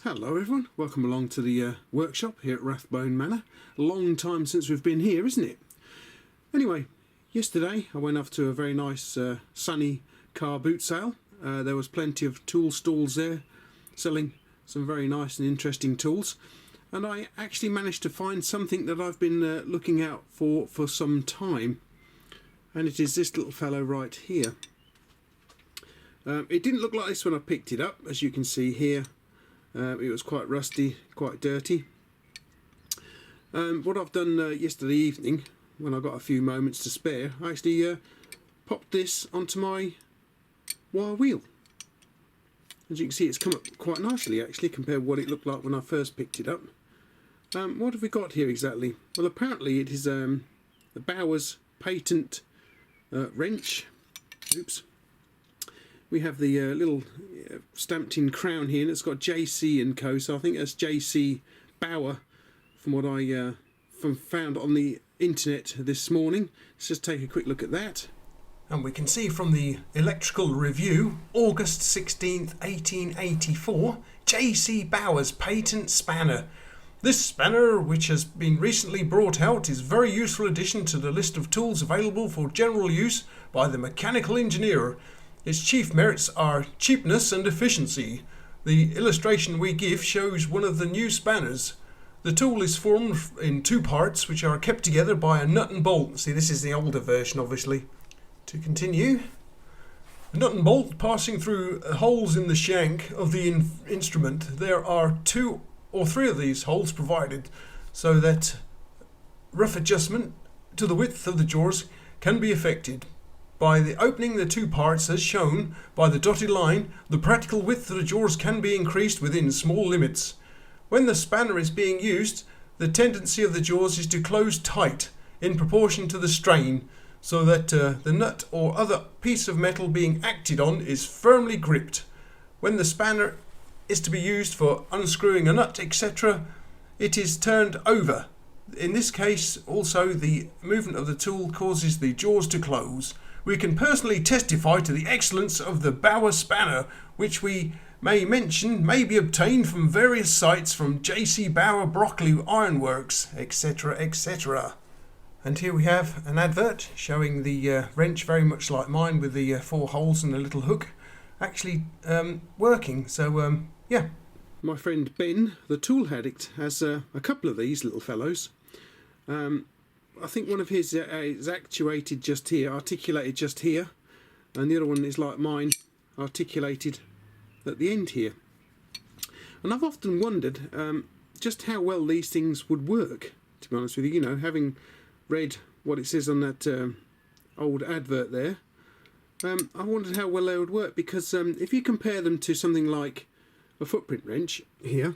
Hello everyone, welcome along to the workshop here at Rathbone Manor. A long time since we've been here, isn't it? Anyway, yesterday I went off to a very nice sunny car boot sale. There was plenty of tool stalls there selling some very nice and interesting tools, and I actually managed to find something that I've been looking out for some time, and it is this little fellow right here. It didn't look like this when I picked it up, as you can see here. It was quite rusty, quite dirty. What I've done yesterday evening, when I got a few moments to spare, I actually popped this onto my wire wheel. As you can see, it's come up quite nicely actually compared to what it looked like when I first picked it up. What have we got here exactly? Well, apparently it is the Bauer's patent wrench. Oops. We have the little stamped in crown here, and it's got JC and Co, so I think that's JC Bauer from what I found on the internet this morning. Let's just take a quick look at that. And we can see from the electrical review, August 16th 1884, JC Bauer's patent spanner. This spanner, which has been recently brought out, is a very useful addition to the list of tools available for general use by the mechanical engineer. Its chief merits are cheapness and efficiency. The illustration we give shows one of the new spanners. The tool is formed in two parts which are kept together by a nut and bolt. See, this is the older version obviously. To continue, the nut and bolt passing through holes in the shank of the instrument. There are 2 or 3 of these holes provided so that rough adjustment to the width of the jaws can be effected. By the opening the 2 parts as shown by the dotted line, the practical width of the jaws can be increased within small limits. When the spanner is being used, the tendency of the jaws is to close tight in proportion to the strain, so that the nut or other piece of metal being acted on is firmly gripped. When the spanner is to be used for unscrewing a nut, etc., it is turned over. In this case, also the movement of the tool causes the jaws to close. We can personally testify to the excellence of the Bauer spanner, which we may mention may be obtained from various sites from JC Bauer Broccoli Ironworks, etc., etc. And here we have an advert showing the wrench, very much like mine, with the 4 holes and a little hook, actually working. So yeah. My friend Ben, the tool addict, has a couple of these little fellows. I think one of his is actuated just here, articulated just here, and the other one is like mine, articulated at the end here. And I've often wondered just how well these things would work, to be honest with you. You know, having read what it says on that old advert there, I wondered how well they would work, because if you compare them to something like a footprint wrench here,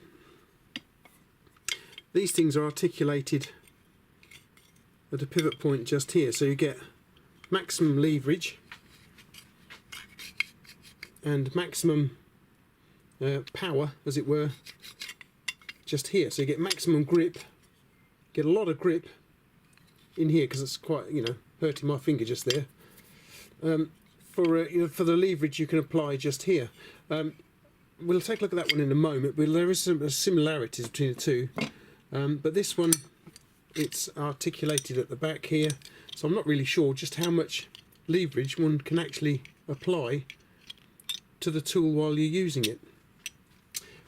these things are articulated at a pivot point just here, so you get maximum leverage and maximum power, as it were, just here. So you get maximum grip, get a lot of grip in here, because it's quite, you know, hurting my finger just there. For the leverage you can apply just here. We'll take a look at that one in a moment, but there is some similarities between the two. But this one, it's articulated at the back here, so I'm not really sure just how much leverage one can actually apply to the tool while you're using it.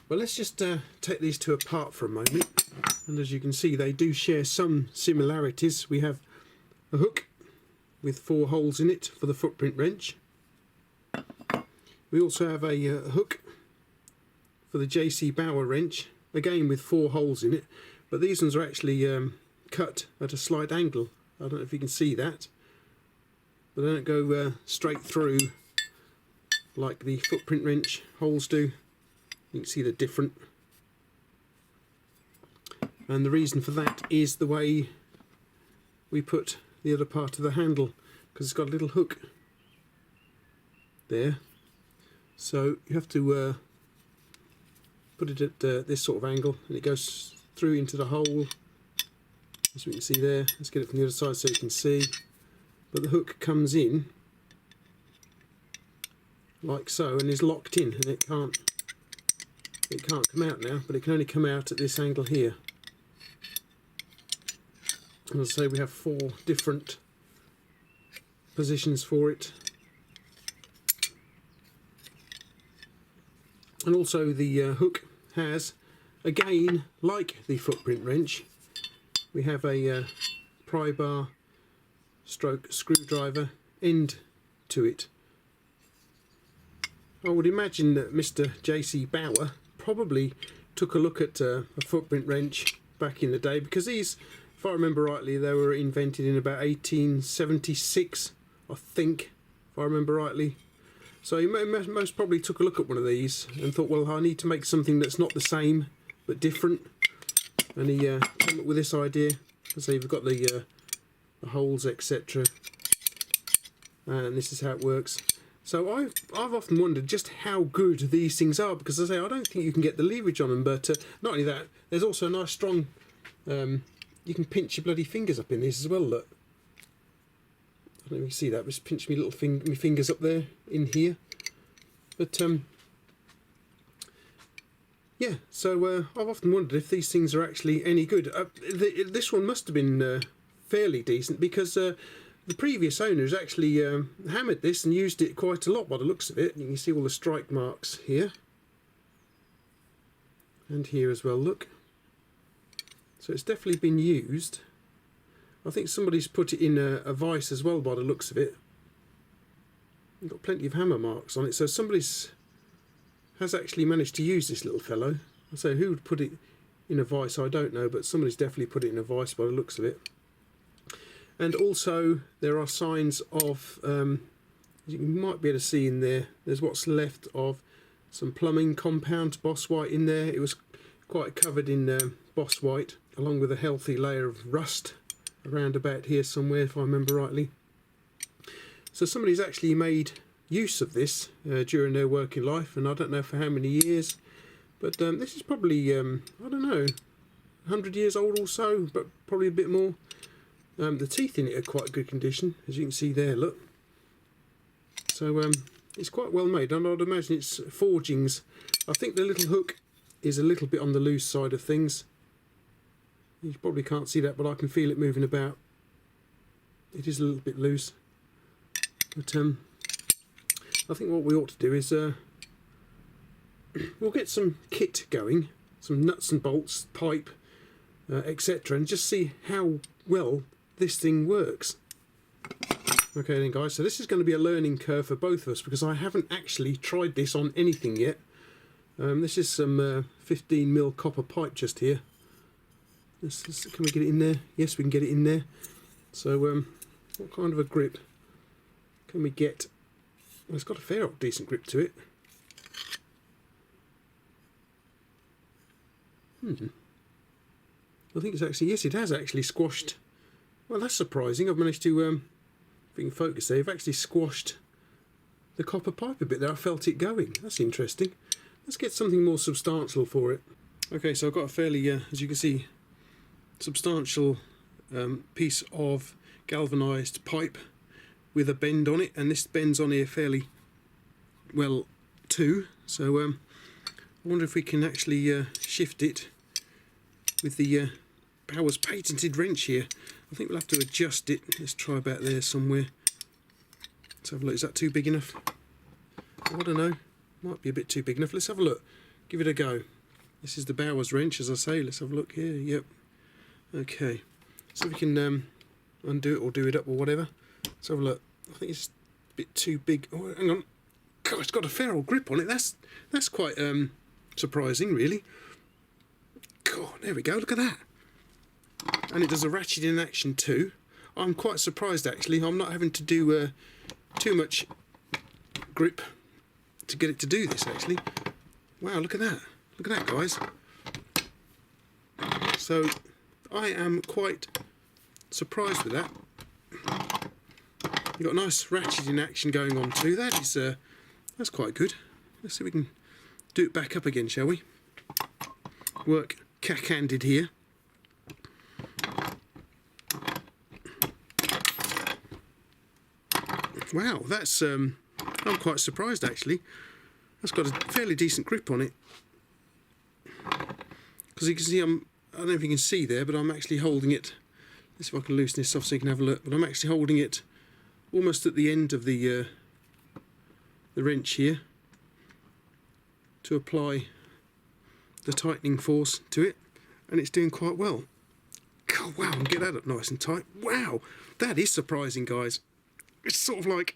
Well, let's just take these two apart for a moment, and as you can see, they do share some similarities. We have a hook with 4 holes in it for the footprint wrench. We also have a hook for the JC Bauer wrench, again with 4 holes in it, but these ones are actually cut at a slight angle. I don't know if you can see that, but they don't go straight through like the footprint wrench holes do. You can see they're different, and the reason for that is the way we put the other part of the handle, because it's got a little hook there, so you have to put it at this sort of angle, and it goes through into the hole, as we can see there. Let's get it from the other side so you can see. But the hook comes in like so and is locked in, and it can't it can't come out now, but it can only come out at this angle here. And as I say, we have 4 different positions for it. And also the hook has, again, like the footprint wrench, we have a pry bar stroke screwdriver end to it. I would imagine that Mr. JC Bauer probably took a look at a footprint wrench back in the day, because these, if I remember rightly, they were invented in about 1876, I think, if I remember rightly. So he most probably took a look at one of these and thought, well, I need to make something that's not the same but different, and he came up with this idea. So you've got the holes, etc., and this is how it works. So I've often wondered just how good these things are, because as I say, I don't think you can get the leverage on them, but not only that, there's also a nice strong, you can pinch your bloody fingers up in these as well, look. I don't know if you can see that, just pinch my little my fingers up there in here. But yeah, so I've often wondered if these things are actually any good. This one must have been fairly decent, because the previous owners actually hammered this and used it quite a lot by the looks of it. You can see all the strike marks here. And here as well, look. So it's definitely been used. I think somebody's put it in a vise as well by the looks of it. You've got plenty of hammer marks on it, so somebody's has actually managed to use this little fellow. So who would put it in a vise, I don't know, but somebody's definitely put it in a vise by the looks of it. And also there are signs of, you might be able to see in there, there's what's left of some plumbing compound, Boss White in there. It was quite covered in Boss White, along with a healthy layer of rust around about here somewhere, if I remember rightly. So somebody's actually made use of this during their working life, and I don't know for how many years, but this is probably, I don't know, 100 years old or so, but probably a bit more. The teeth in it are quite good condition, as you can see there, look. So it's quite well made, and I'd imagine it's forgings. I think the little hook is a little bit on the loose side of things. You probably can't see that, but I can feel it moving about. It is a little bit loose. But I think what we ought to do is we'll get some kit going, some nuts and bolts, pipe, etc., and just see how well this thing works. Okay then guys, so this is going to be a learning curve for both of us, because I haven't actually tried this on anything yet. This is some 15mm copper pipe just here. Can we get it in there? Yes, we can get it in there. So what kind of a grip can we get? Well, it's got a fair old decent grip to it. I think it's actually, yes, it has actually squashed. Well, that's surprising. I've managed to, if we can focus there, I've actually squashed the copper pipe a bit there. I felt it going. That's interesting. Let's get something more substantial for it. Okay, so I've got a fairly, as you can see, substantial piece of galvanised pipe with a bend on it, and this bends on here fairly well too. So I wonder if we can actually shift it with the Bauer's patented wrench here. I think we'll have to adjust it. Let's try about there somewhere. Let's have a look. Is that too big enough? I don't know. Might be a bit too big enough. Let's have a look. Give it a go. This is the Bauer's wrench, as I say. Let's have a look here. Yep. Okay. So we can undo it or do it up or whatever. Let's have a look. I think it's a bit too big. Oh, hang on. God, it's got a fair old grip on it. That's quite surprising, really. God, there we go. Look at that. And it does a ratcheting action too. I'm quite surprised actually. I'm not having to do too much grip to get it to do this actually. Wow, look at that. Look at that, guys. So I am quite surprised with that. You've got a nice ratcheting action going on too. That is that's quite good. Let's see if we can do it back up again, shall we? Work cack-handed here. Wow, that's I'm quite surprised actually. That's got a fairly decent grip on it. because you can see I don't know if you can see there, but I'm actually holding it. Let's see if I can loosen this off so you can have a look. But I'm actually holding it almost at the end of the wrench here to apply the tightening force to it, and it's doing quite well. Oh, wow, and get that up nice and tight. Wow, that is surprising, guys. It's sort of like,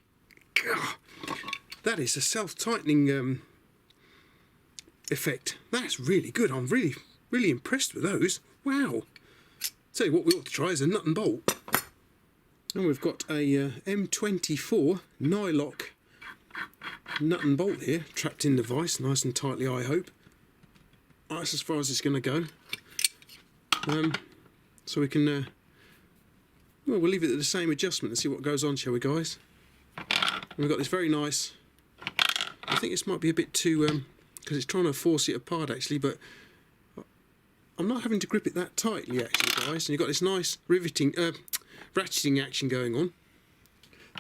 that is a self-tightening effect. That's really good. I'm really impressed with those. Wow. Tell you what we ought to try is a nut and bolt. And we've got a M24 nylock nut and bolt here, trapped in the vise, nice and tightly, I hope. That's as far as it's going to go. So we can, well, we'll leave it at the same adjustment and see what goes on, shall we, guys? And we've got this very nice, I think this might be a bit too, because it's trying to force it apart actually, but I'm not having to grip it that tightly actually, guys. And you've got this nice riveting, ratcheting action going on.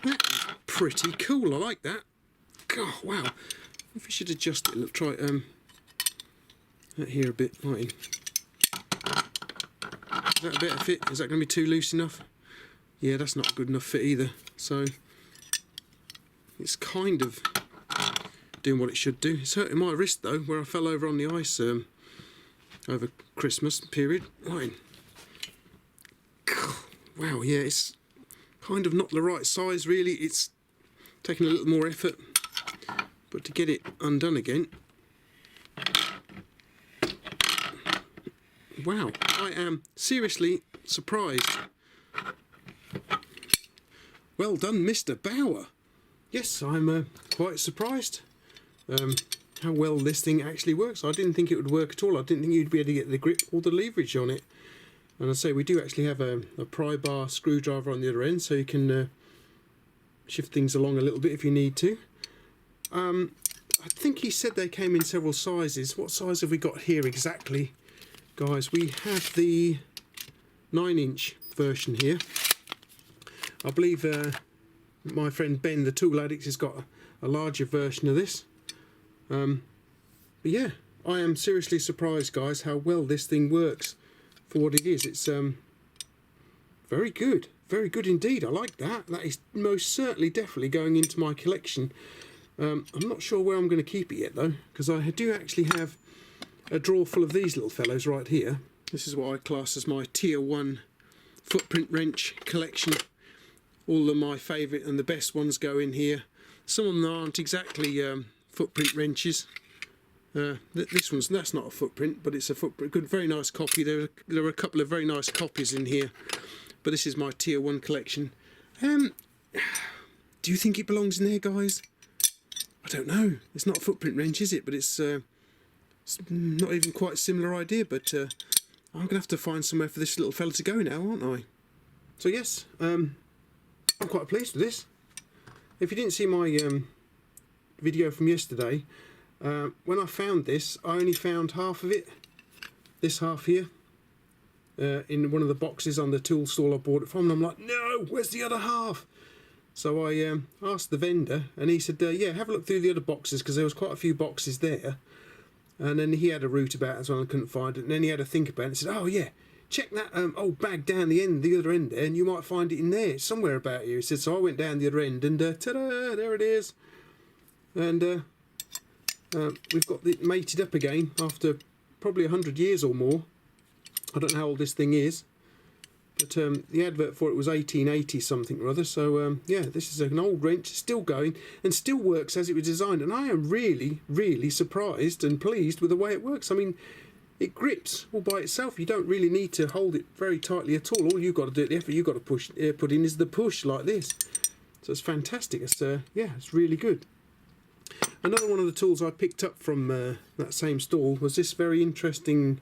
That is pretty cool, I like that. God, wow. If we should adjust it, look, try it, that here a bit, right. Is that a better fit? Is that going to be too loose enough? Yeah, that's not a good enough fit either. So it's kind of doing what it should do. It's hurting my wrist though, where I fell over on the ice over Christmas period. Right. Wow, yeah, it's kind of not the right size really. It's taking a little more effort, but to get it undone again. Wow, I am seriously surprised. Well done, Mr. Bauer. Yes, I'm quite surprised how well this thing actually works. I didn't think it would work at all. I didn't think you'd be able to get the grip or the leverage on it. And I say we do actually have a pry bar screwdriver on the other end, so you can shift things along a little bit if you need to. I think he said they came in several sizes. What size have we got here exactly? Guys, we have the 9-inch version here. I believe my friend Ben, the Tool Addict, has got a larger version of this. But yeah, I am seriously surprised, guys, how well this thing works for what it is. It's very good indeed. I like that. That is most certainly definitely going into my collection. I'm not sure where I'm going to keep it yet though, because I do actually have a drawer full of these little fellows right here. This is what I class as my tier 1 footprint wrench collection. All of my favourite and the best ones go in here. Some of them aren't exactly footprint wrenches. This one's, that's not a footprint, but it's a footprint. Good, very nice copy. There are a couple of very nice copies in here, but this is my tier 1 collection. Do you think it belongs in there, guys? I don't know. It's not a footprint wrench, is it? But it's not even quite a similar idea. But I'm going to have to find somewhere for this little fella to go now, aren't I? So yes, I'm quite pleased with this. If you didn't see my video from yesterday, when I found this, I only found half of it, this half here, in one of the boxes on the tool stall I bought it from, and I'm like, no, where's the other half? So I asked the vendor, and he said, yeah, have a look through the other boxes, because there was quite a few boxes there. And then he had a route about it as well, and I couldn't find it, and then he had to think about it, and said, oh yeah, check that old bag down the other end there, and you might find it in there, somewhere about here. He said, so I went down the other end, and ta-da, there it is. And we've got it mated up again after probably 100 years or more. I don't know how old this thing is, but the advert for it was 1880 something or other. So yeah, this is an old wrench, still going and still works as it was designed, and I am really surprised and pleased with the way it works. I mean, it grips all by itself. You don't really need to hold it very tightly at all. All you've got to do, the effort you've got to put in is the push like this. So it's fantastic. It's yeah, it's really good. Another one of the tools I picked up from that same stall was this very interesting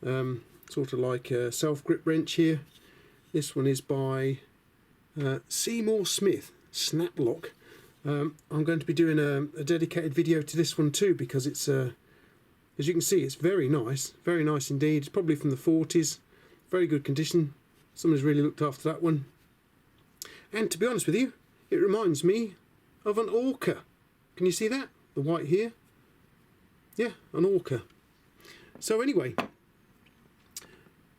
sort of like self-grip wrench here. This one is by Seymour Smith, Snap Lock. I'm going to be doing a dedicated video to this one too, because it's as you can see, it's very nice indeed. It's probably from the 40s, very good condition. Someone's really looked after that one. And to be honest with you, it reminds me of an Orca. Can you see that? The white here? Yeah, an Orca. So anyway,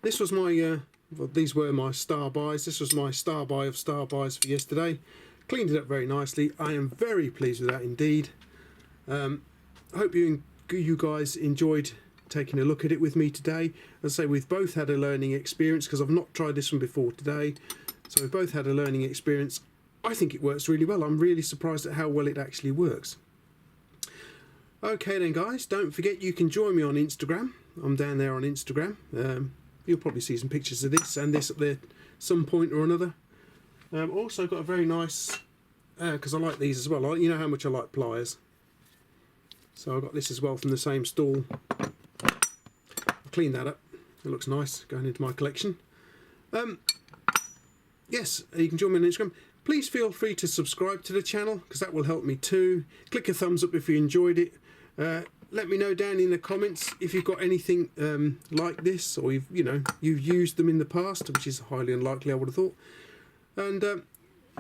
this was my well, these were my star buys. This was my star buy of star buys for yesterday. Cleaned it up very nicely. I am very pleased with that indeed. I hope you guys enjoyed taking a look at it with me today. As I say, we've both had a learning experience because I've not tried this one before today. So we've both had a learning experience. I think it works really well. I'm really surprised at how well it actually works. Okay then guys, don't forget you can join me on Instagram. I'm down there on Instagram. You'll probably see some pictures of this and this up there some point or another. Also got a very nice, because I like these as well. You know how much I like pliers. So I got this as well from the same stall. I'll clean that up. It looks nice going into my collection. Yes, you can join me on Instagram. Please feel free to subscribe to the channel because that will help me too. Click a thumbs up if you enjoyed it. Let me know down in the comments if you've got anything like this, or you've used them in the past, which is highly unlikely, I would have thought. And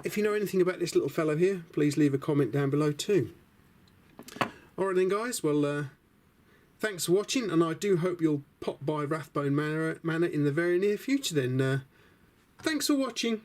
if you know anything about this little fellow here, please leave a comment down below too. Alright then guys, well thanks for watching, and I do hope you'll pop by Rathbone Manor in the very near future then. Thanks for watching.